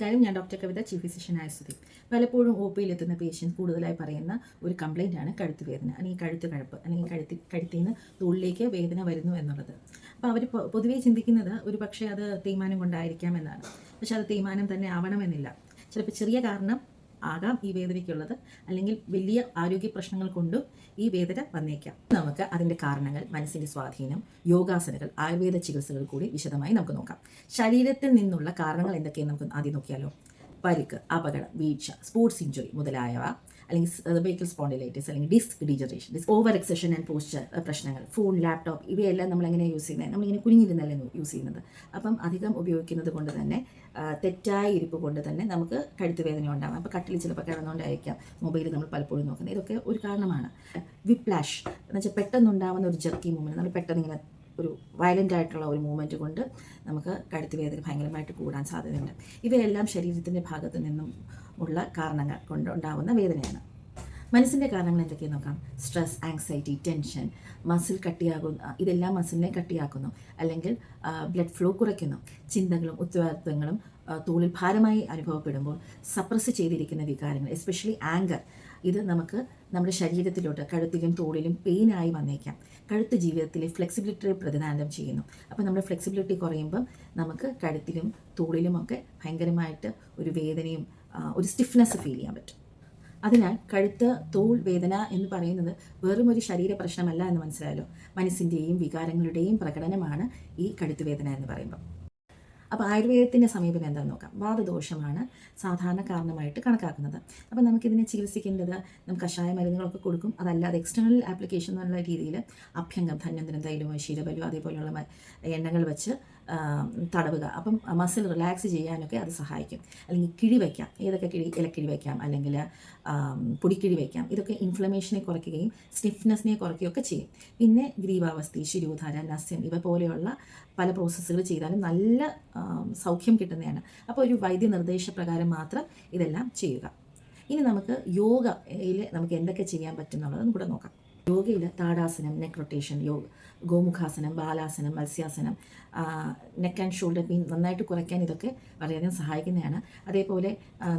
കാര്യം ഞാൻ ഡോക്ടർ കവിത, chief physician ആയുസ്തുതി. പലപ്പോഴും ഒ പിയിൽ എത്തുന്ന പേഷ്യൻസ് കൂടുതലായി പറയുന്ന ഒരു കംപ്ലയിൻ്റാണ് കഴുത്ത് വേദന, അല്ലെങ്കിൽ കഴുത്ത് കഴപ്പ്, അല്ലെങ്കിൽ കഴുത്തിൽ നിന്ന് തോളിലേക്ക് വേദന വരുന്നു എന്നുള്ളത്. അപ്പോൾ അവർ പൊതുവേ ചിന്തിക്കുന്നത് ഒരു പക്ഷേ അത് തേയ്മാനം കൊണ്ടായിരിക്കാം എന്നാണ്. പക്ഷെ അത് തേയ്മാനം തന്നെ ആവണമെന്നില്ല. ചിലപ്പോൾ ചെറിയ കാരണം ആകാം ഈ വേദനയ്ക്കുള്ളത്, അല്ലെങ്കിൽ വലിയ ആരോഗ്യ പ്രശ്നങ്ങൾ കൊണ്ടും ഈ വേദന വന്നേക്കാം. നമുക്ക് അതിൻ്റെ കാരണങ്ങൾ, മനസ്സിൻ്റെ സ്വാധീനം, യോഗാസനകൾ, ആയുർവേദ ചികിത്സകൾ കൂടി വിശദമായി നമുക്ക് നോക്കാം. ശരീരത്തിൽ നിന്നുള്ള കാരണങ്ങൾ എന്തൊക്കെയെന്ന് നമുക്ക് ആദ്യം നോക്കിയാലോ. പരിക്ക്, അപകടം, വീഴ്ച, സ്പോർട്സ് ഇഞ്ചുറി മുതലായവ, അല്ലെങ്കിൽ വെഹിക്കിൾ സ്പോണ്ടിലൈറ്റിസ്, അല്ലെങ്കിൽ disc degeneration, over exertion and posture പ്രശ്നങ്ങൾ, ഫോൺ, ലാപ്ടോപ്പ് ഇവയെല്ലാം നമ്മൾ എങ്ങനെയാണ് യൂസ് ചെയ്യുന്നത്? നമ്മളിങ്ങനെ കുനിഞ്ഞിരുന്നല്ലേ യൂസ് ചെയ്യുന്നത്. അപ്പം അധികം ഉപയോഗിക്കുന്നത് കൊണ്ട് തന്നെ, തെറ്റായ ഇരിപ്പ് കൊണ്ട് തന്നെ നമുക്ക് കഴുത്ത് വേദന ഉണ്ടാകും. അപ്പോൾ കട്ടിൽ ചിലപ്പോൾ കിടന്നുകൊണ്ടായിരിക്കാം മൊബൈൽ നമ്മൾ പലപ്പോഴും നോക്കുന്നത്. ഇതൊക്കെ ഒരു കാരണമാണ്. വിപ്ലാഷ് എന്ന് വെച്ചാൽ പെട്ടെന്നുണ്ടാകുന്ന ഒരു ജെർക്കി മൂവ്മെൻറ്റ്, നമ്മൾ പെട്ടെന്ന് ഇങ്ങനെ ഒരു വയലൻ്റ് ആയിട്ടുള്ള ഒരു മൂവ്മെൻറ്റ് കൊണ്ട് നമുക്ക് കഴുത്ത് വേദന ഭയങ്കരമായിട്ട് കൂടാൻ സാധ്യതയുണ്ട്. ഇവയെല്ലാം ശരീരത്തിൻ്റെ ഭാഗത്ത് നിന്നും ഉള്ള കാരണങ്ങൾ കൊണ്ടുണ്ടാകുന്ന വേദനയാണ്. മനസ്സിൻ്റെ കാരണങ്ങൾ എന്തൊക്കെയെന്ന് നോക്കാം. സ്ട്രെസ്, ആങ്സൈറ്റി, ടെൻഷൻ, മസിൽ കട്ടിയാകുന്ന, ഇതെല്ലാം മസിലിനെ കട്ടിയാക്കുന്നു, അല്ലെങ്കിൽ ബ്ലഡ് ഫ്ലോ കുറയ്ക്കുന്നു. ചിന്തകളും ഉത്തരവാദിത്വങ്ങളും തോളിൽ ഭാരമായി അനുഭവപ്പെടുമ്പോൾ സപ്രസ് ചെയ്തിരിക്കുന്ന വികാരങ്ങൾ, എസ്പെഷ്യലി ആങ്കർ, ഇത് നമുക്ക് നമ്മുടെ ശരീരത്തിലോട്ട് കഴുത്തിലും തോളിലും പെയിനായി വന്നേക്കാം. കഴുത്ത് ജീവിതത്തിലെ ഫ്ലെക്സിബിലിറ്റി പ്രതിദാനം ചെയ്യുന്നു. അപ്പോൾ നമ്മുടെ ഫ്ലെക്സിബിലിറ്റി കുറയുമ്പം നമുക്ക് കഴുത്തിലും തോളിലുമൊക്കെ ഭയങ്കരമായിട്ട് ഒരു വേദനയും ഒരു സ്റ്റിഫ്നെസ് ഫീൽ ചെയ്യാൻ പറ്റും. അതിനാൽ കഴുത്ത് തോൾ വേദന എന്ന് പറയുന്നത് വെറും ഒരു ശരീര പ്രശ്നമല്ല എന്ന് മനസ്സിലായല്ലോ. മനസ്സിൻ്റെയും വികാരങ്ങളുടെയും പ്രകടനമാണ് ഈ കഴുത്ത് വേദന എന്ന് പറയുമ്പോൾ. അപ്പോൾ ആയുർവേദത്തിൻ്റെ സമീപനം എന്താണെന്ന് നോക്കാം. വാതദോഷമാണ് സാധാരണ കാരണമായിട്ട് കണക്കാക്കുന്നത്. അപ്പോൾ നമുക്കിതിനെ ചികിത്സിക്കേണ്ടത്, നമുക്ക് കഷായ മരുന്നുകളൊക്കെ കൊടുക്കും. അതല്ലാതെ എക്സ്റ്റേണൽ ആപ്ലിക്കേഷൻ എന്നുള്ള രീതിയിൽ അഭ്യംഗം, ധന്വന്തരം, തൈലമോ, ശീലബലോ അതേപോലെയുള്ള എണ്ണകൾ വെച്ച് തടവുക. അപ്പം മസിൽ റിലാക്സ് ചെയ്യാനൊക്കെ അത് സഹായിക്കും. അല്ലെങ്കിൽ കിഴി വയ്ക്കാം. ഏതൊക്കെ കിഴി? ഇലക്കിഴി വയ്ക്കാം, അല്ലെങ്കിൽ പൊടിക്കിഴി വയ്ക്കാം. ഇതൊക്കെ ഇൻഫ്ലമേഷനെ കുറയ്ക്കുകയും സ്റ്റിഫ്നെസ്സിനെ കുറയ്ക്കുകയൊക്കെ ചെയ്യും. പിന്നെ ഗ്രീവാവസ്ഥി, ശിരോധാര, നസ്യം ഇവ പോലെയുള്ള പല പ്രോസസ്സുകൾ ചെയ്താലും നല്ല സൗഖ്യം കിട്ടുന്നതാണ്. അപ്പോൾ ഒരു വൈദ്യനിർദ്ദേശപ്രകാരം മാത്രം ഇതെല്ലാം ചെയ്യുക. ഇനി നമുക്ക് യോഗയിൽ നമുക്ക് എന്തൊക്കെ ചെയ്യാൻ പറ്റും എന്നുള്ളത് കൂടെ നോക്കാം. യോഗയിൽ tadasana, neck rotation, gomukhasana, balasana, matsyasana, neck and shoulder pain നന്നായിട്ട് കുറയ്ക്കാൻ ഇതൊക്കെ വളരെയധികം സഹായിക്കുന്നതാണ്. അതേപോലെ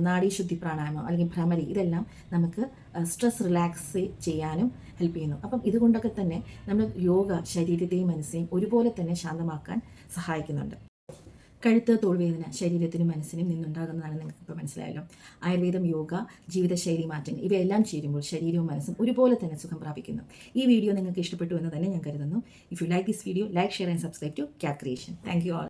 നാഡീശുദ്ധി പ്രാണായാമം, അല്ലെങ്കിൽ ഭ്രമരി, ഇതെല്ലാം നമുക്ക് സ്ട്രെസ് റിലാക്സ് ചെയ്യാനും ഹെൽപ്പ് ചെയ്യുന്നു. അപ്പം ഇതുകൊണ്ടൊക്കെ തന്നെ നമ്മൾ യോഗ ശരീരത്തെയും മനസ്സിനെയും ഒരുപോലെ തന്നെ ശാന്തമാക്കാൻ സഹായിക്കുന്നുണ്ട്. കഴുത്ത്, തോൾവേദന ശരീരത്തിനും മനസ്സിനും നിന്നുണ്ടാകുന്നതാണെന്ന് നിങ്ങൾക്ക് ഇപ്പോൾ മനസ്സിലായല്ലോ. ആയുർവേദം, യോഗ, ജീവിതശൈലി മാറ്റങ്ങൾ ഇവയെല്ലാം ചേരുമ്പോൾ ശരീരവും മനസ്സും ഒരുപോലെ തന്നെ സുഖം പ്രാപിക്കുന്നു. ഈ വീഡിയോ നിങ്ങൾക്ക് ഇഷ്ടപ്പെട്ടു എന്ന് തന്നെ ഞാൻ കരുതുന്നു. If you like this video, like, share and subscribe to cap creation. Thank you all.